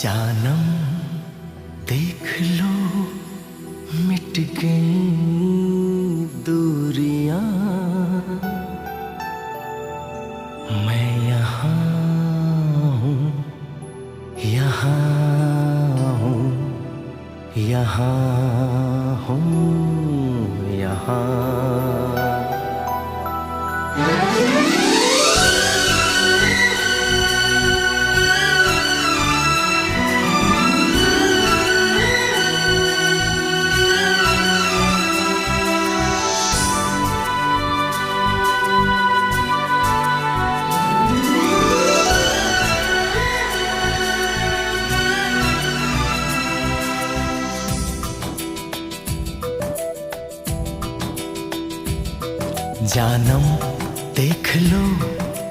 जानम देख लो मिट गई दूरियां, मैं यहाँ हूँ, यहाँ हूँ, यहाँ हूँ, यहाँ। जानम देख लो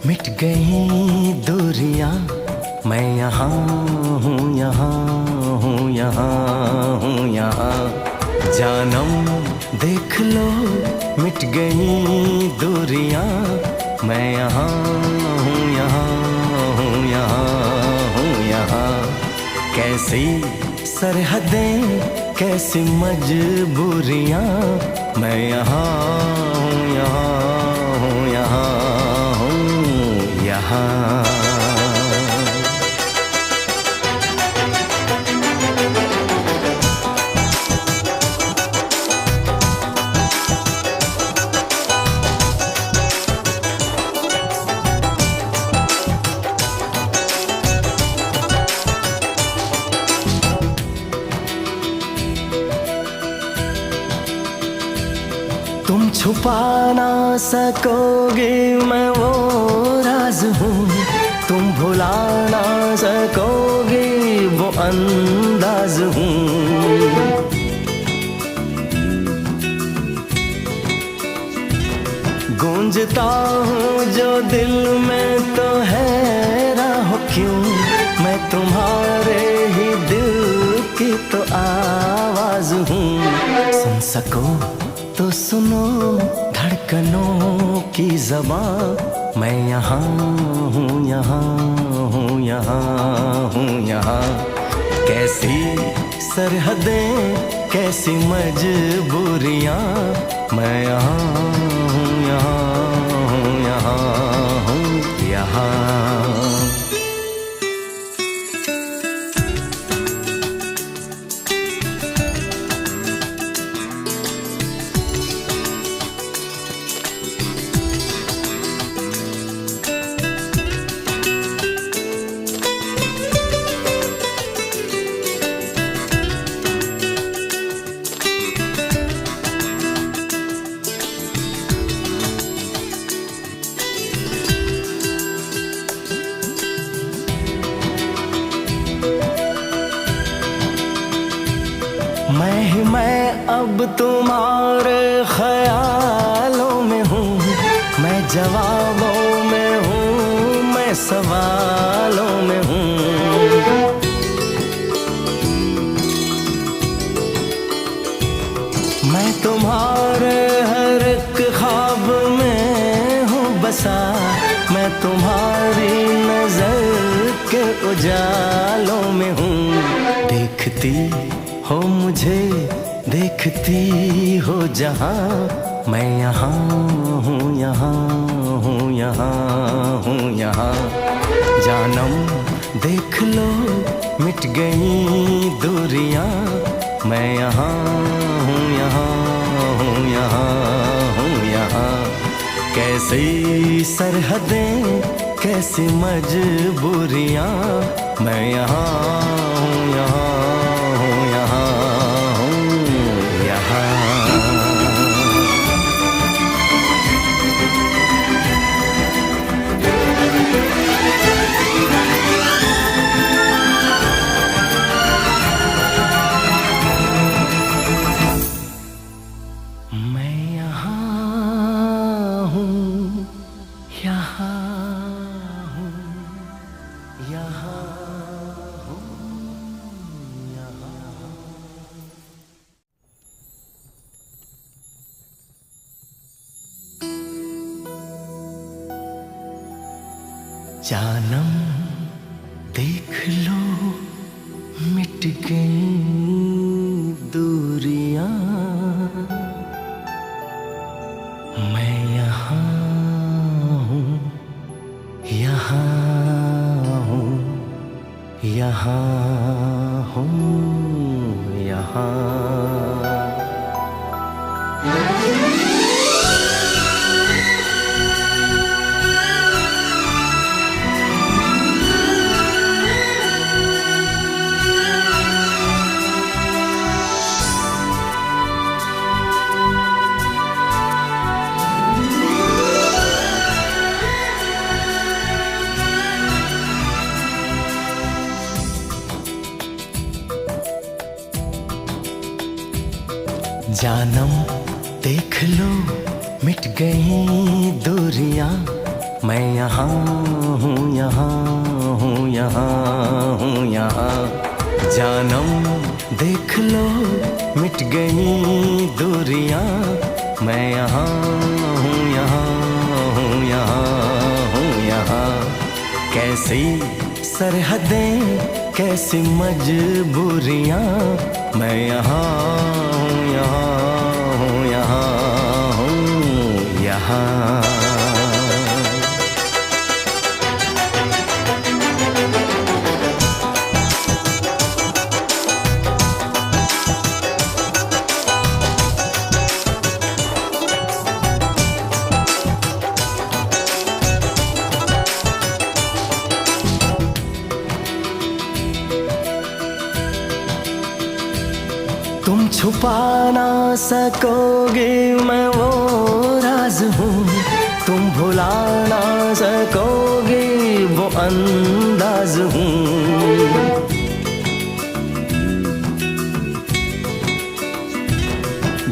मिट गई दूरियां, मैं यहाँ हूँ, यहाँ हूँ, यहाँ हूँ, यहाँ। जानम देख लो मिट गई दूरियां, मैं यहाँ हूँ, यहाँ हूँ, यहाँ हूँ, यहाँ। कैसी सरहदें कैसी मजबूरियां, मैं यहाँ हूँ, यहाँ हूँ, यहाँ हूँ, यहाँ। तुम छुपा ना सकोगे मैं वो राज हूँ, तुम भुला ना सकोगे वो अंदाज हूँ। गूंजता हूँ जो दिल में तो हैरान हो क्यों, मैं तुम्हारे ही दिल की तो आवाज हूँ। सुन सको तो सुनो धड़कनों की ज़बां, मैं यहाँ हूँ, यहाँ हूँ, यहाँ हूँ, यहाँ। कैसी सरहदें कैसी मजबूरियाँ, मैं यहाँ हूँ, यहाँ हूँ, यहाँ हूँ, यहाँ। मैं अब तुम्हारे ख्यालों में हूँ, मैं जवाबों में हूँ, मैं सवालों में हूँ। मैं तुम्हारे हर एक ख्वाब में हूँ बसा, मैं तुम्हारी नजर के उजालों में हूँ। देखती हो मुझे देखती हो जहाँ, मैं यहाँ हूँ, यहाँ हूँ, यहाँ हूँ, यहाँ। जानम देख लो मिट गई दूरियां, मैं यहाँ हूँ, यहाँ हूँ, यहाँ हूँ, यहाँ। कैसी सरहदें कैसी मजबूरियां, मैं यहाँ हूँ, यहाँ हूँ, यहाँ हूँ, यहाँ। मैं यहाँ हूँ, यहाँ हूँ, यहाँ हूँ, यहाँ। जानम देख लो मिट गई दूरियां, मैं यहाँ हूँ, यहाँ हूँ, यहाँ हूँ, यहाँ। जानम देख लो मिट गई दूरियां, मैं यहाँ हूँ, यहाँ हूँ, यहाँ हूँ, यहाँ। जानम देख लो मिट गई दूरियां, मैं यहाँ हूँ, यहाँ हूँ, यहाँ हूँ, यहाँ। कैसी सरहदें कैसी मजबूरियां, मैं यहाँ हूँ, यहाँ हूँ, यहाँ हूँ, यहाँ। तुम छुपा ना सकोगे मैं वो राज हूँ, तुम भुला ना सकोगे वो अंदाज हूँ।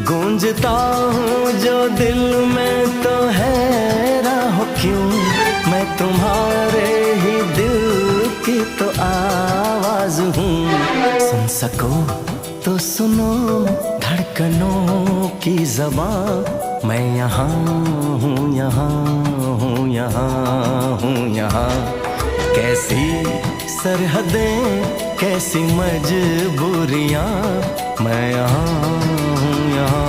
गूंजता हूँ जो दिल में तो हैरान हो क्यों, मैं तुम्हारे ही दिल की तो आवाज हूँ। सुन सको तो सुनो धड़कनों की ज़बां, मैं यहाँ हूँ, यहाँ हूँ, यहाँ हूँ, यहाँ। कैसी सरहदें कैसी मजबूरियाँ, मैं यहाँ हूँ, यहाँ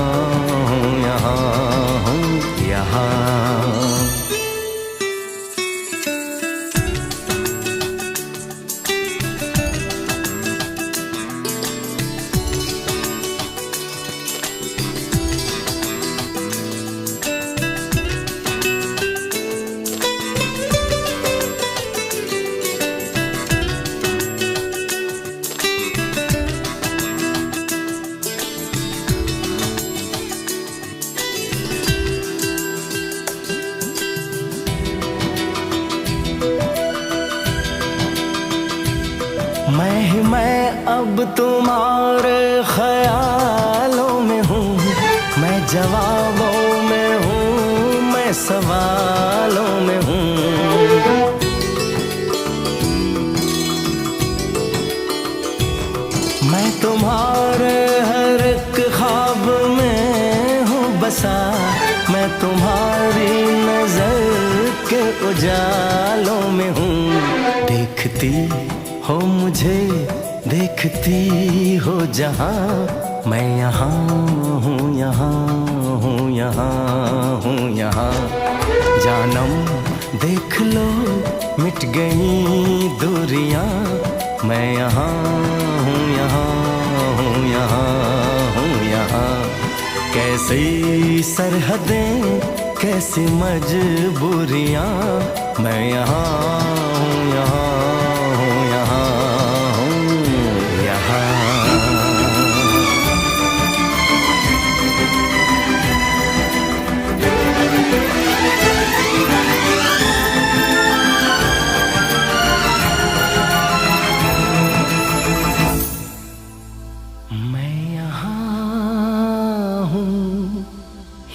हूँ, यहाँ हूँ, यहाँ। मैं अब तुम्हारे ख्यालों में हूँ, मैं जवाबों में हूँ, मैं सवालों में हूँ। मैं तुम्हारे हर एक ख्वाब में हूँ बसा, मैं तुम्हारी नजर के उजालों में हूँ। देखती हो मुझे देखती हो जहाँ, मैं यहाँ हूँ, यहाँ हूँ, यहाँ हूँ, यहाँ। जानम देख लो मिट गई दूरियां, मैं यहाँ हूँ, यहाँ हूँ, यहाँ हूँ, यहाँ। कैसी सरहदें कैसी मजबूरियां, मैं यहाँ हूँ, यहाँ हूँ, यहाँ हूँ, यहाँ। मैं यहाँ हूँ,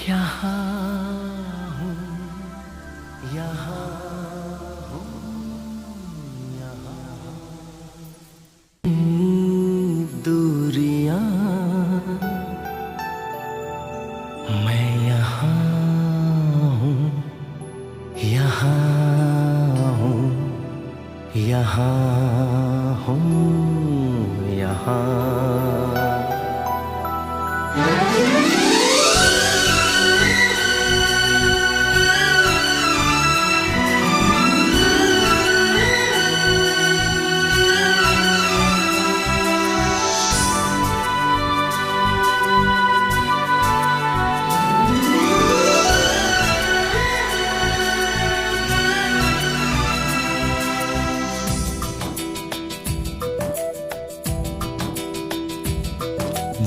यहाँ हूँ, यहाँ हूँ, यहाँ। दूरियां, मैं यहाँ हूँ, यहाँ हूँ, यहाँ हूँ, यहाँ। यहाँ।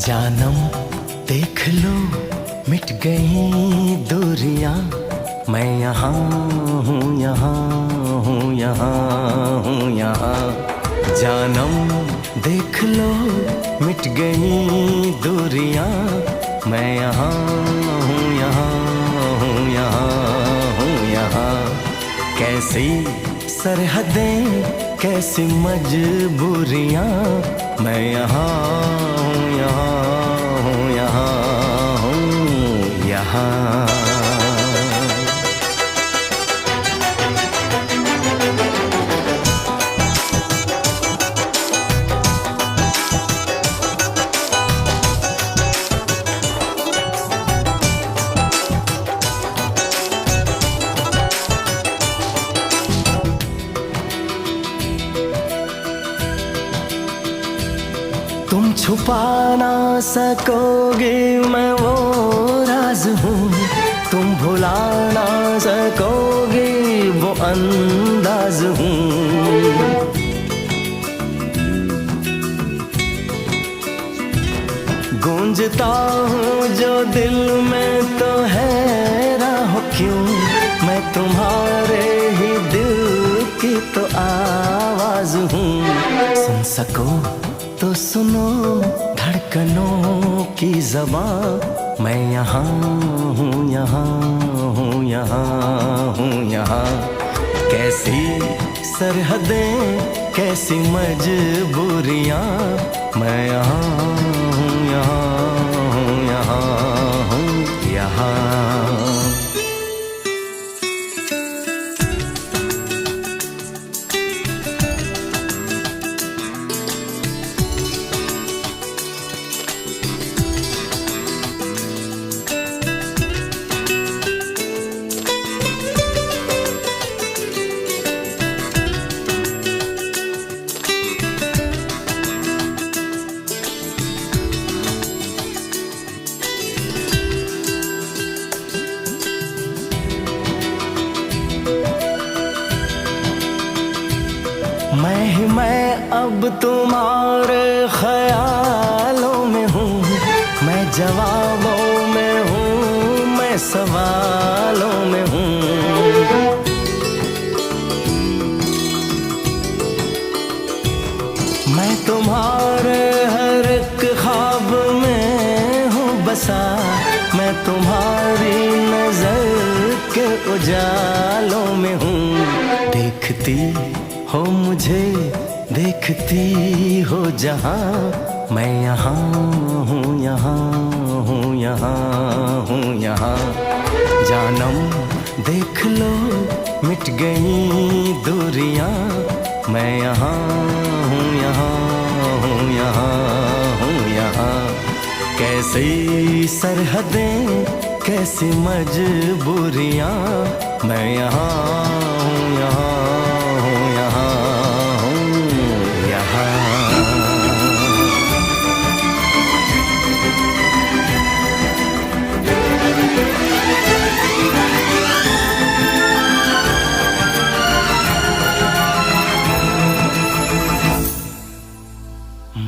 जानम देख लो मिट गई दूरियां, मैं यहाँ हूँ, यहाँ हूँ, यहाँ हूँ, यहाँ। जानम देख लो मिट गई दूरियां, मैं यहाँ हूँ, यहाँ हूँ, यहाँ हूँ, यहाँ। कैसी सरहदें कैसी मजबूरियां, मैं यहाँ हूँ, यहाँ हूँ, यहाँ हूँ, यहाँ। तुम छुपा ना सकोगे मैं वो राज हूँ, तुम भुला ना सकोगे वो अंदाज हूँ। गूंजता हूँ जो दिल में तो हैरान हो क्यों, मैं तुम्हारे ही दिल की तो आवाज हूँ। सुन सको तो सुनो धड़कनों की ज़बां, मैं यहाँ हूँ, यहाँ हूँ, यहाँ हूँ, यहाँ। कैसी सरहदें कैसी मजबूरियाँ, मैं यहाँ हूँ, यहाँ हूँ, यहाँ हूँ, यहाँ। मैं अब तुम्हारे ख्यालों में हूँ, मैं जवाबों में हूँ, मैं सवालों में हूँ। मैं तुम्हारे हर एक ख्वाब में हूँ बसा, मैं तुम्हारी नजर के उजालों में हूँ। देखती हो मुझे देखती हो जहाँ, मैं यहाँ हूँ, यहाँ हूँ, यहाँ हूँ, यहाँ। जानम देख लो मिट गई दूरियां, मैं यहाँ हूँ, यहाँ हूँ, यहाँ हूँ, यहाँ। कैसी सरहदें कैसी मजबूरियां, मैं यहाँ हूँ, यहाँ हूँ, यहाँ हूँ, यहाँ।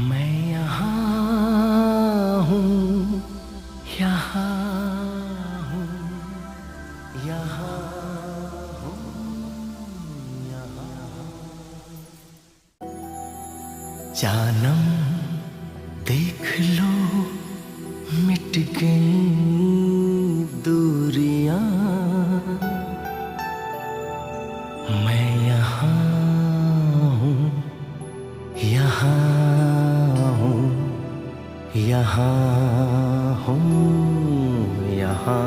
मैं यहाँ हूँ, यहाँ हूँ, यहाँ हूँ, यहाँ। जानम देख लो मिट गई दूरियां, मैं यहाँ हूँ, यहाँ हूँ, यहाँ हूँ, यहाँ।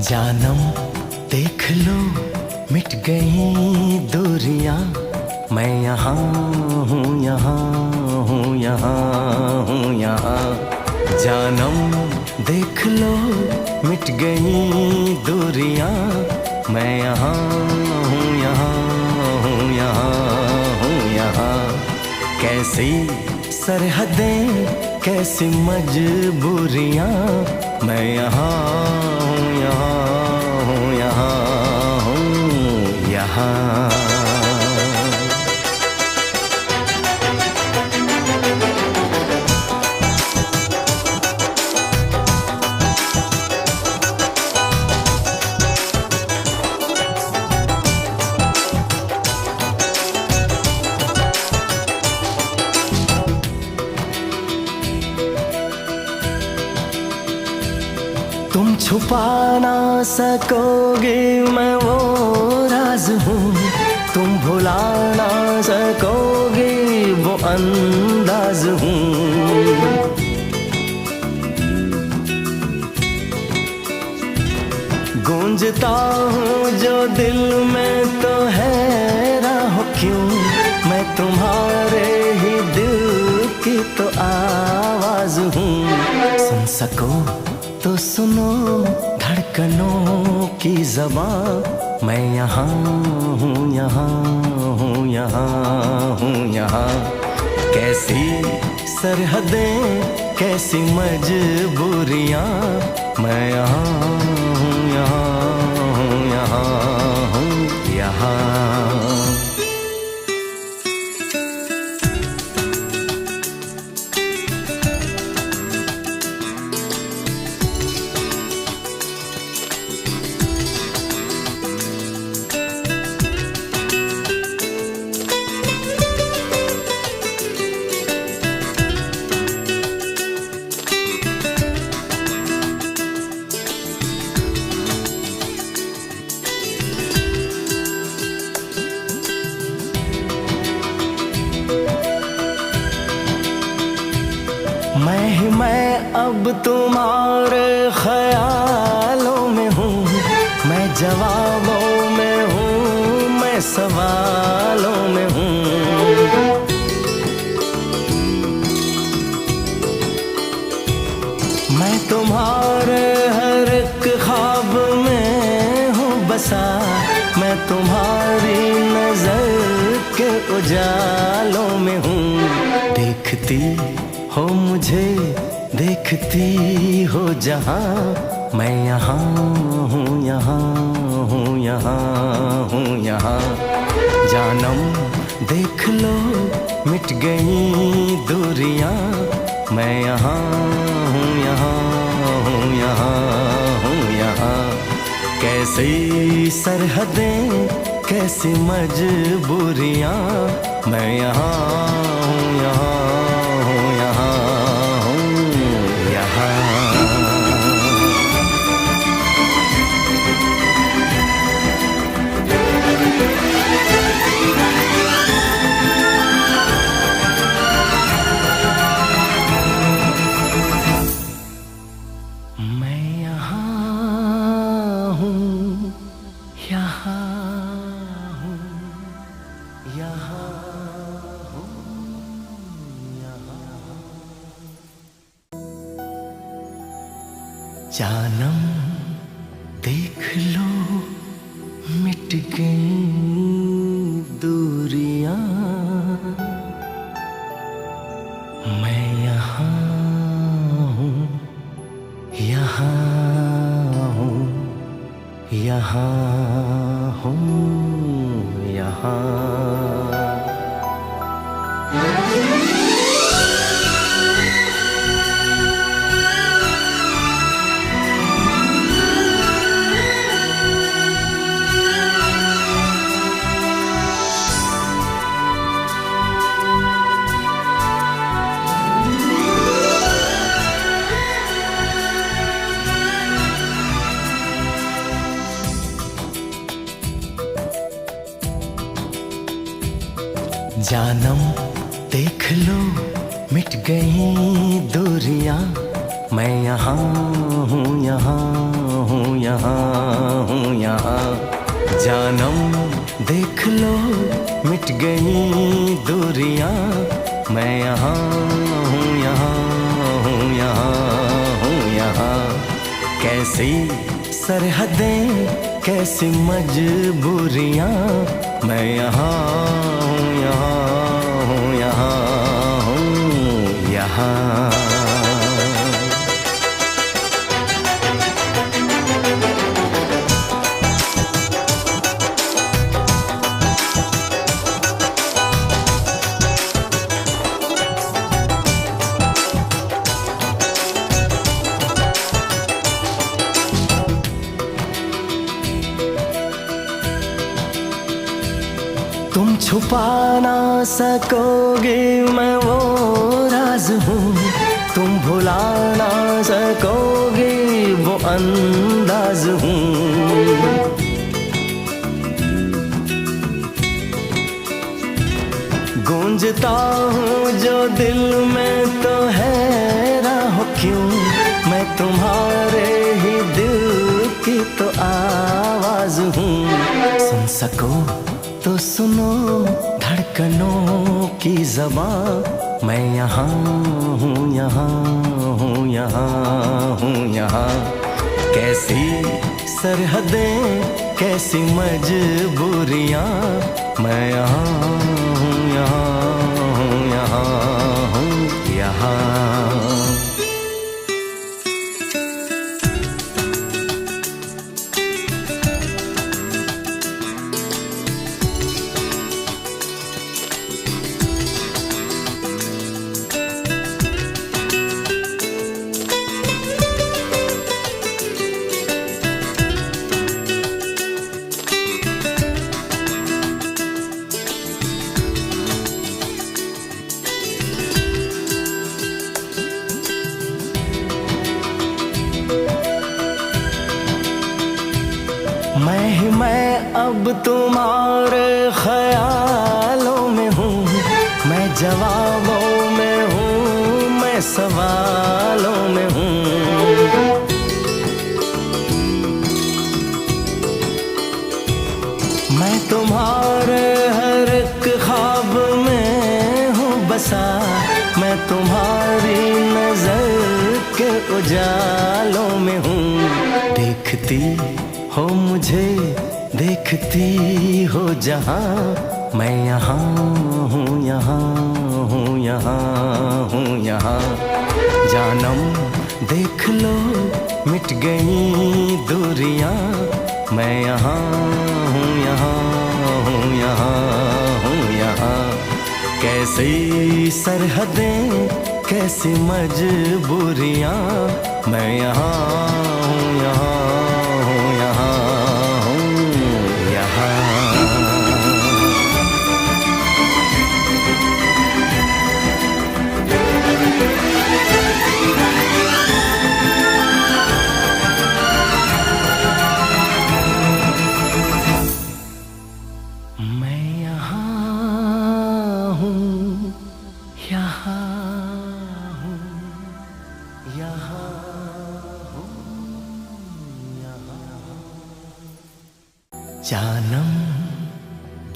जानम देख लो मिट गई दूरियां, मैं यहाँ हूँ, यहाँ हूँ, यहाँ हूँ, यहाँ। जानम देख लो मिट गई दूरियां, मैं यहाँ हूँ, यहाँ हूँ, यहाँ हूँ, यहाँ। कैसी सरहदें कैसी मजबूरियां, मैं यहाँ हूँ, यहाँ हूँ, यहाँ हूँ, यहाँ। तुम छुपा ना सकोगे मैं वो राज हूँ, तुम भुला ना सकोगे वो अंदाज हूँ। गूंजता हूँ जो दिल में तो हैरान हो क्यों, मैं तुम्हारे ही दिल की तो आवाज हूँ। सुन सको तो सुनो धड़कनों की ज़बां, मैं यहाँ हूँ, यहाँ हूँ, यहाँ हूँ, यहाँ। कैसी सरहदें कैसी मजबूरियाँ, मैं यहाँ हूँ, यहाँ हूँ, यहाँ हूँ, यहाँ। मैं अब तुम्हारे ख्यालों में हूँ, मैं जवाबों में हूँ, मैं सवालों में हूँ। मैं तुम्हारे हर एक ख्वाब में हूँ बसा, मैं तुम्हारी नजर के उजालों में हूँ। देखती हो मुझे देखती हो जहाँ, मैं यहाँ हूँ, यहाँ हूँ, यहाँ हूँ, यहाँ। जानम देख लो मिट गई दूरियां, मैं यहाँ हूँ, यहाँ हूँ, यहाँ हूँ, यहाँ। कैसी सरहदें कैसी मजबूरियां, मैं यहाँ हूँ, यहाँ हूँ, यहाँ हूँ, यहाँ। मैं यहाँ हूँ, यहाँ हूँ, यहाँ हूँ, यहाँ। जानम देख लो मिट गई दूरियां, मैं यहाँ हूँ, यहाँ हूँ, यहाँ हूँ, यहाँ। जानम देख लो मिट गई दूरियां, मैं यहाँ हूँ, यहाँ हूँ, यहाँ हूँ, यहाँ। जानम देख लो मिट गई दूरियां, मैं यहाँ हूँ, यहाँ हूँ, यहाँ हूँ, यहाँ। कैसी सरहदें कैसी मजबूरियां, मैं यहाँ हूँ, यहाँ हूँ, यहाँ हूँ, यहाँ। तुम छुपा ना सकोगे मैं वो राज हूँ, तुम भुला ना सकोगे वो अंदाज हूँ। गूंजता हूँ जो दिल में तो हैरान हो क्यों, मैं तुम्हारे ही दिल की तो आवाज हूँ। सुन सको तो सुनो धड़कनों की ज़बां, मैं यहाँ हूँ, यहाँ हूँ, यहाँ हूँ, यहाँ। कैसी सरहदें कैसी मजबूरियाँ, मैं यहाँ हूँ, यहाँ हूँ, यहाँ हूँ, यहाँ। मैं अब तुम्हारे ख्यालों में हूँ, मैं जवाबों में हूँ, मैं सवालों में हूँ। मैं तुम्हारे हर एक ख्वाब में हूँ बसा, मैं तुम्हारी नजर के उजालों में हूँ। देखती हो मुझे देखती हो जहाँ, मैं यहाँ हूँ, यहाँ हूँ, यहाँ हूँ, यहाँ। जानम देख लो मिट गई दूरियां, मैं यहाँ हूँ, यहाँ हूँ, यहाँ हूँ, यहाँ। कैसी सरहदें कैसी मजबूरियां, मैं यहाँ हूँ, यहाँ हूँ, यहाँ हूँ, यहाँ। मैं यहाँ हूँ, यहाँ हूँ, यहाँ हूँ, यहाँ। जानम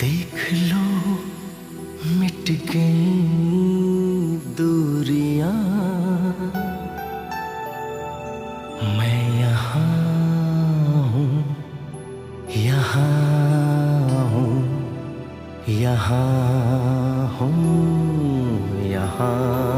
देख लो मिट गई दूरियां, मैं यहाँ हूँ, यहाँ हूँ, यहाँ हूँ, यहाँ।